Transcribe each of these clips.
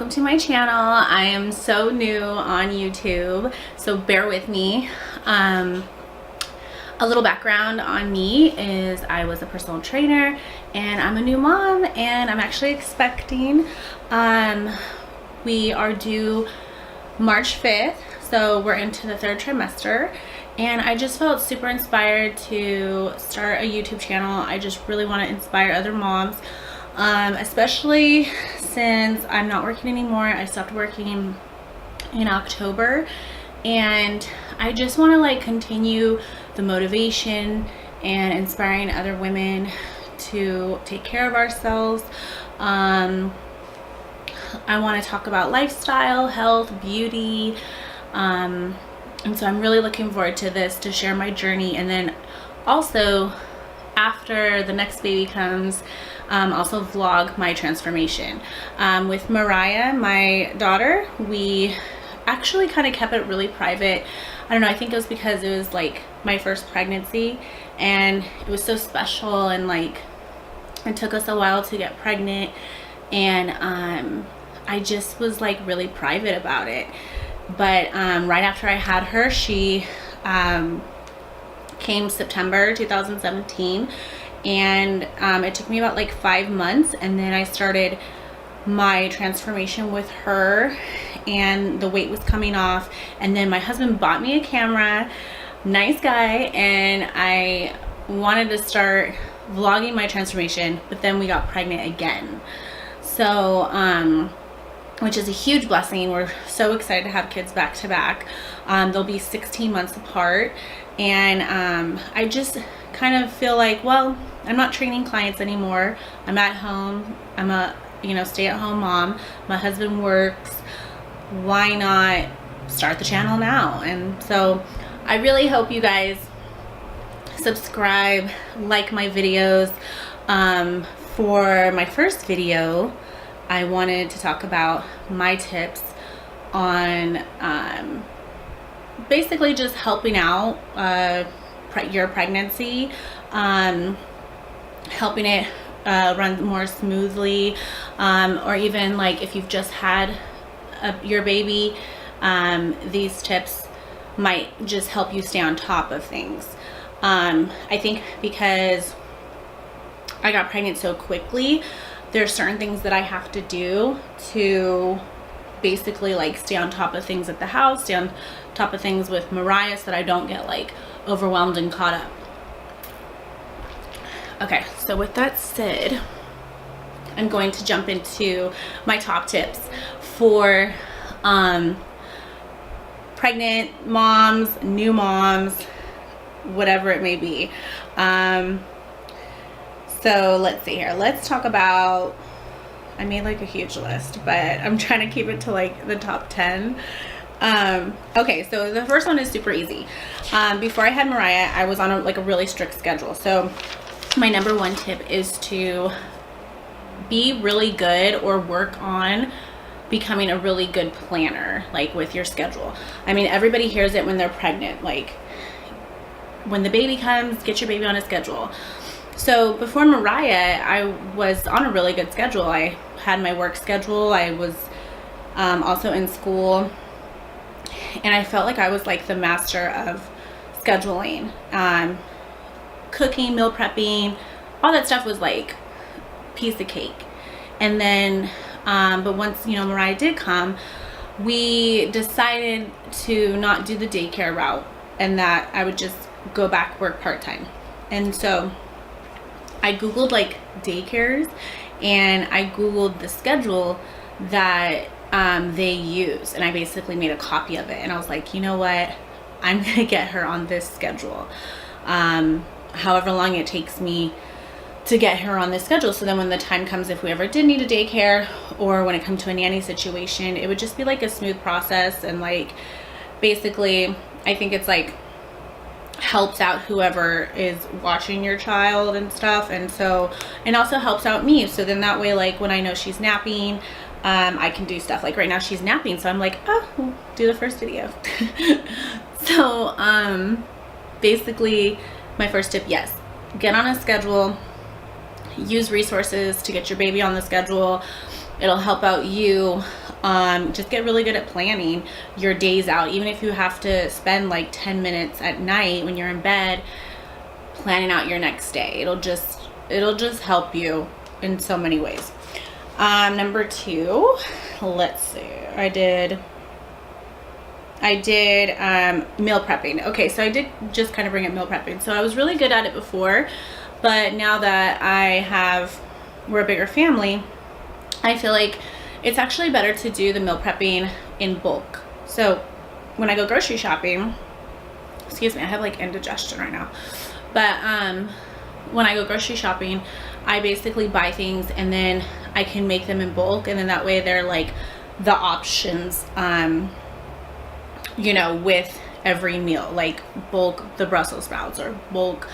welcome to my channel. I am so new on YouTube, so bear with me. A little background on me is I was a personal trainer and I'm a new mom and I'm actually expecting. We are due March 5th, so we're into the 3rd trimester, and I just felt super inspired to start a YouTube channel. I just really want to inspire other moms, especially since I'm not working anymore. I stopped working in October, and I just want to like continue the motivation and inspiring other women to take care of ourselves. I want to talk about lifestyle, health, beauty, and so I'm really looking forward to this, to share my journey. And then also after the next baby comes, also vlog my transformation. With Mariah, my daughter, we actually kind of kept it really private. I don't know, I think it was because it was like my first pregnancy and it was so special, and like it took us a while to get pregnant, and I just was like really private about it. But right after I had her, she came September 2017, and it took me about like 5 months, and then I started my transformation with her, and the weight was coming off, and then my husband bought me a camera, nice guy, and I wanted to start vlogging my transformation, but then we got pregnant again. So which is a huge blessing. We're so excited to have kids back to back. They'll be 16 months apart, and I just kind of feel like, well, I'm not training clients anymore. I'm at home. I'm a stay-at-home mom. My husband works. Why not start the channel now? And so I really hope you guys subscribe, like my videos. For my first video, I wanted to talk about my tips on basically just helping out your pregnancy, helping it run more smoothly, or even like if you've just had your baby, these tips might just help you stay on top of things. I think because I got pregnant so quickly, there's certain things that I have to do to basically like stay on top of things at the house, stay on top of things with Mariah, so that I don't get like overwhelmed and caught up. Okay, so with that said, I'm going to jump into my top tips for pregnant moms, new moms, whatever it may be. So let's see here. Let's talk about, I made like a huge list, but I'm trying to keep it to like the top 10. Okay, so the first one is super easy. Before I had Mariah, I was on a really strict schedule. So my number one tip is to be really good, or work on becoming a really good planner, like with your schedule. I mean, everybody hears it when they're pregnant, like when the baby comes, get your baby on a schedule. So before Mariah, I was on a really good schedule. I had my work schedule. I was also in school, and I felt like I was like the master of scheduling. Cooking, meal prepping, all that stuff was like piece of cake. And then but once Mariah did come, we decided to not do the daycare route, and that I would just go back, work part-time. And so I googled like daycares, and I googled the schedule that they use, and I basically made a copy of it, and I was like, you know what, I'm gonna get her on this schedule, however long it takes me to get her on this schedule, so then when the time comes, if we ever did need a daycare, or when it comes to a nanny situation, it would just be like a smooth process. And like basically I think it's like helps out whoever is watching your child and stuff, and so, and also helps out me. So then that way, like when I know she's napping, I can do stuff. Like right now she's napping, so I'm like, oh, we'll do the first video. So basically my first tip, yes, get on a schedule, use resources to get your baby on the schedule. It'll help out you just get really good at planning your days out. Even if you have to spend like 10 minutes at night when you're in bed planning out your next day, it'll just help you in so many ways. Number 2, let's see, I did meal prepping. Okay, so I did just kind of bring up meal prepping. So I was really good at it before, but now that we're a bigger family, I feel like it's actually better to do the meal prepping in bulk. So when I go grocery shopping, excuse me, I have like indigestion right now, but when I go grocery shopping, I basically buy things and then I can make them in bulk, and then that way they're like the options, you know, with every meal, like bulk the Brussels sprouts, or bulk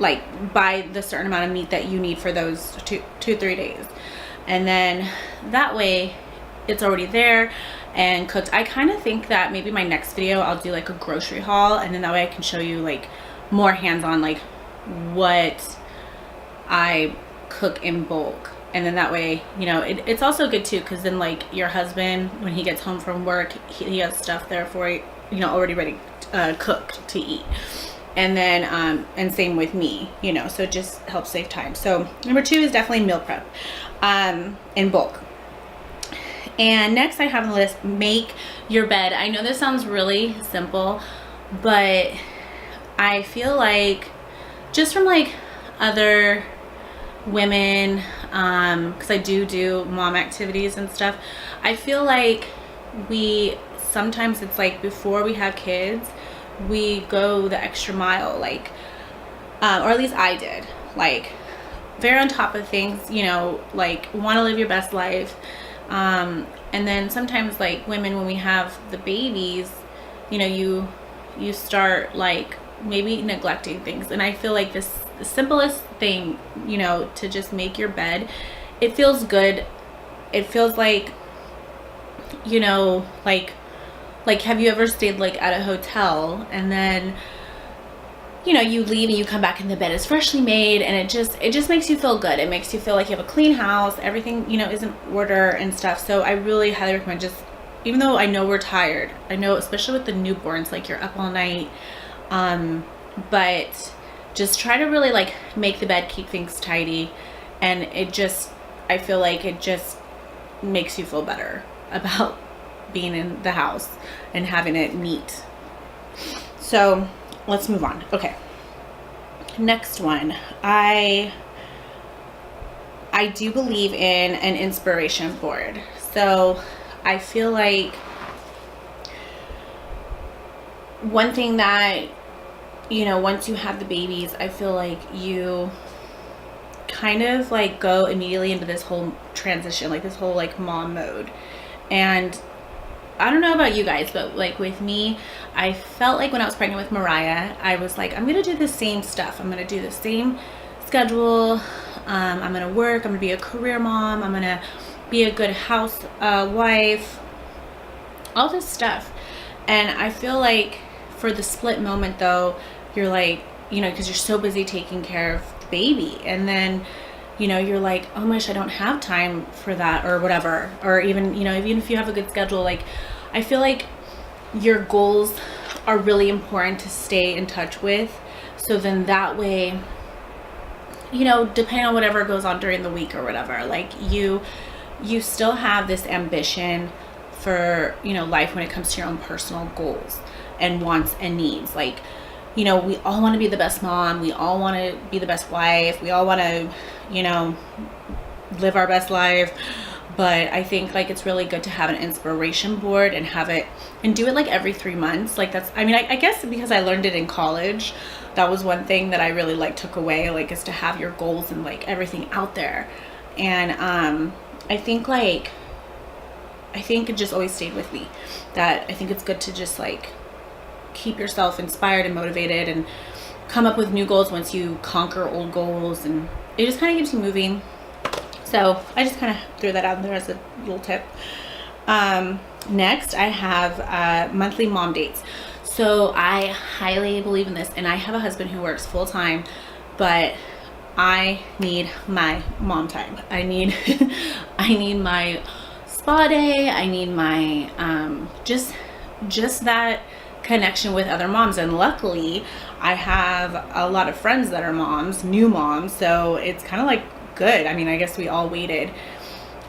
like buy the certain amount of meat that you need for those 2-3 days, and then that way it's already there and cooked. I kind of think that maybe my next video I'll do like a grocery haul, and then that way I can show you like more hands-on like what I cook in bulk. And then that way, you know, it's also good too, because then like your husband, when he gets home from work, he has stuff there for you, you know, already ready cooked to eat. And then and same with me, you know, so it just helps save time. So number 2 is definitely meal prep in bulk. And next I have on the list, make your bed. I know this sounds really simple, but I feel like just from like other women, because I do mom activities and stuff, I feel like sometimes it's like before we have kids, we go the extra mile, like or at least I did, like very on top of things, you know, like want to live your best life, and then sometimes like women, when we have the babies, you know, you start like maybe neglecting things. And I feel like the simplest thing, you know, to just make your bed, it feels good. It feels like, you know, like have you ever stayed like at a hotel and then, you know, you leave and you come back and the bed is freshly made, and it just makes you feel good. It makes you feel like you have a clean house, everything, you know, is in order and stuff. So I really highly recommend, just even though I know we're tired, I know especially with the newborns, like you're up all night, but just try to really like make the bed, keep things tidy, and I feel like it just makes you feel better about being in the house and having it neat. So let's move on. Okay, next one, I do believe in an inspiration board. So I feel like one thing that, you know, once you have the babies, I feel like you kind of like go immediately into this whole transition, like this whole like mom mode. And I don't know about you guys, but like with me, I felt like when I was pregnant with Mariah, I was like, I'm gonna do the same stuff. I'm gonna do the same schedule. I'm gonna work. I'm gonna be a career mom. I'm gonna be a good house wife. All this stuff. And I feel like for the split moment though, you're like, you know, because you're so busy taking care of the baby, and then, you know, you're like, oh my gosh, I don't have time for that, or whatever. Or even, you know, even if you have a good schedule, like I feel like your goals are really important to stay in touch with. So then that way, you know, depending on whatever goes on during the week or whatever, like you still have this ambition for, you know, life when it comes to your own personal goals and wants and needs. Like, you know, we all want to be the best mom. We all want to be the best wife. We all want to, you know, live our best life. But I think like it's really good to have an inspiration board and have it, and do it like every 3 months. Like that's, I mean, I guess because I learned it in college, that was one thing that I really like took away, like, is to have your goals and like everything out there. And I think it just always stayed with me, that I think it's good to just like keep yourself inspired and motivated and come up with new goals once you conquer old goals, and it just kind of keeps you moving. So I just kind of threw that out there as a little tip. Next I have monthly mom dates. So I highly believe in this, and I have a husband who works full time, but I need my mom time. I need I need my spa day. I need my just that connection with other moms. And luckily I have a lot of friends that are moms, new moms, so it's kind of like good. I mean, I guess we all waited.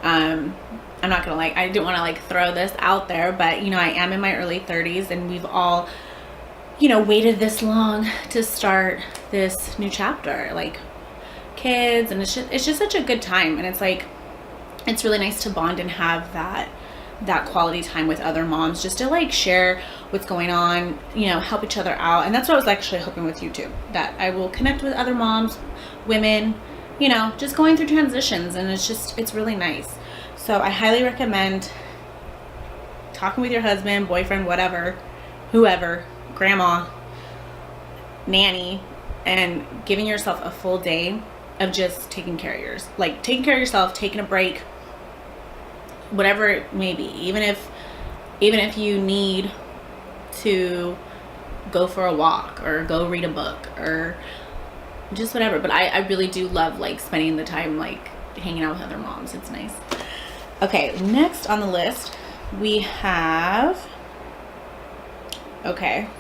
I'm not gonna I didn't want to throw this out there, but you know, I am in my early 30s and we've all, you know, waited this long to start this new chapter, like kids, and it's just such a good time. And it's it's really nice to bond and have that quality time with other moms, just to share what's going on, you know, help each other out. And that's what I was actually hoping with YouTube, that I will connect with other moms, women, you know, just going through transitions. And it's really nice. So I highly recommend talking with your husband, boyfriend, whatever, whoever, grandma, nanny, and giving yourself a full day of just taking care of yourself, taking a break, whatever it may be. Even if you need to go for a walk or go read a book or just whatever. But I really do love spending the time hanging out with other moms. It's nice. Okay, next on the list we have,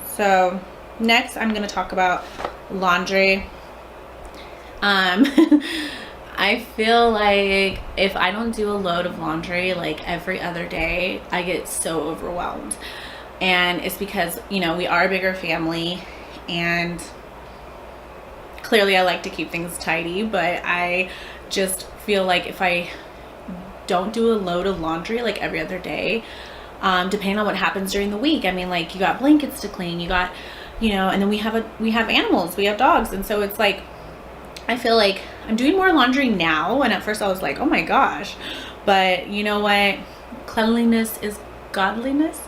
so next I'm going to talk about laundry. I feel like if I don't do a load of laundry every other day, I get so overwhelmed. And it's because, you know, we are a bigger family, and clearly I like to keep things tidy, but I just feel like if I don't do a load of laundry every other day, depending on what happens during the week, I mean, you got blankets to clean, you got, you know, and then we have animals, we have dogs, and so it's I feel like I'm doing more laundry now, and at first I was like, oh my gosh, but you know what, cleanliness is godliness.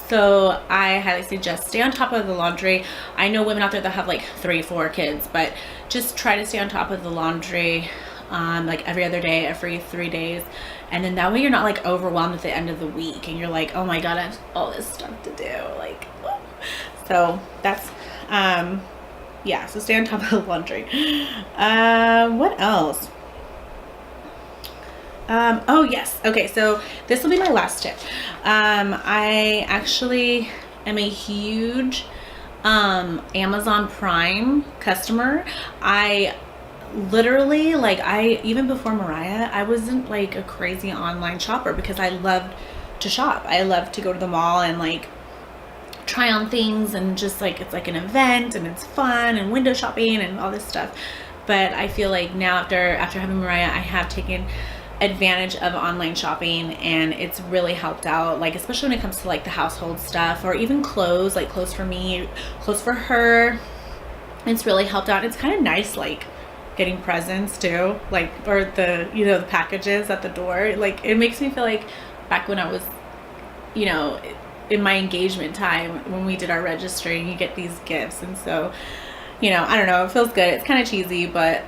So I highly suggest stay on top of the laundry. I know women out there that have 3-4 kids, but just try to stay on top of the laundry every other day, every 3 days, and then that way you're not overwhelmed at the end of the week and you're like, oh my god, I have all this stuff to do. So that's yeah, so stay on top of the laundry. What else? Oh yes, okay, so this will be my last tip. I actually am a huge Amazon Prime customer. I literally, even before Mariah, I wasn't a crazy online shopper because I loved to shop. I love to go to the mall and try on things, and just it's an event and it's fun, and window shopping and all this stuff. But I feel now after having Mariah, I have taken advantage of online shopping, and it's really helped out, especially when it comes to the household stuff, or even clothes, clothes for me, clothes for her. It's really helped out. It's kind of nice getting presents too, or the, you know, the packages at the door. It makes me feel back when I was, you know, in my engagement time, when we did our registry, you get these gifts. And so, you know, I don't know, it feels good. It's kind of cheesy, but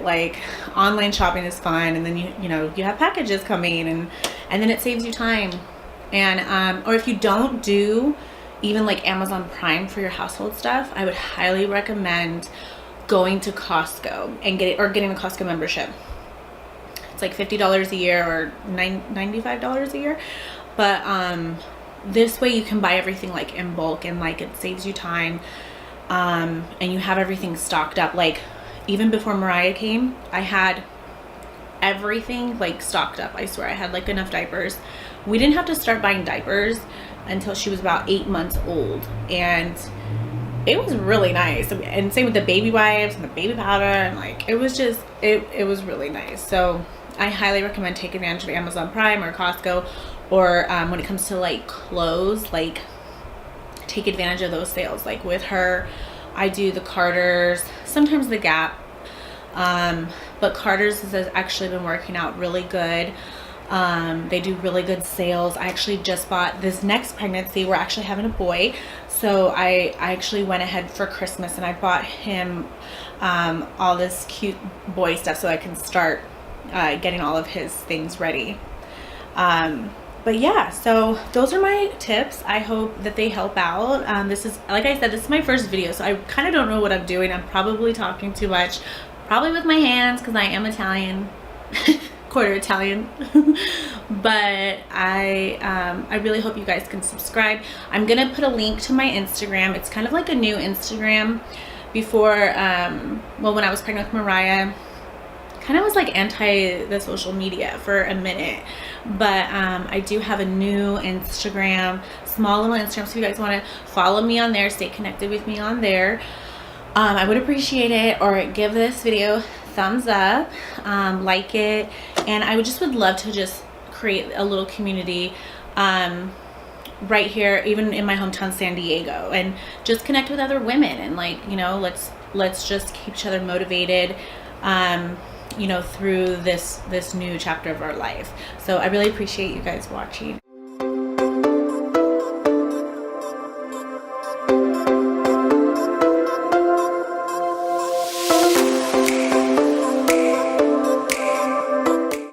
online shopping is fun. And then you know, you have packages coming, and then it saves you time. And or if you don't do even Amazon Prime for your household stuff, I would highly recommend going to Costco and getting a Costco membership. It's $50 a year or $95 a year, but this way you can buy everything in bulk, and it saves you time, and you have everything stocked up. Even before Mariah came, I had everything stocked up. I swear I had enough diapers. We didn't have to start buying diapers until she was about 8 months old, and it was really nice. And same with the baby wipes and the baby powder, and it was just it was really nice. So I highly recommend taking advantage of Amazon Prime or Costco, or when it comes to clothes, take advantage of those sales. With her, I do the Carter's, sometimes the Gap, but Carter's has actually been working out really good. They do really good sales. I actually just bought, this next pregnancy, we're actually having a boy, so I actually went ahead for Christmas and I bought him all this cute boy stuff so I can start getting all of his things ready. But yeah, so those are my tips. I hope that they help out. This is, like I said, this is my first video, so I kind of don't know what I'm doing. I'm probably talking too much, probably with my hands because I am Italian, quarter Italian. But I really hope you guys can subscribe. I'm gonna put a link to my Instagram. It's kind of like a new Instagram. Before, well, when I was pregnant with Mariah, kind of was like anti the social media for a minute, but I do have a new Instagram, small little Instagram, so if you guys want to follow me on there, stay connected with me on there, I would appreciate it. Or give this video thumbs up, like it, and I would love to just create a little community right here, even in my hometown, San Diego, and just connect with other women, and like, you know, let's just keep each other motivated, you know, through this new chapter of our life. So I really appreciate you guys watching.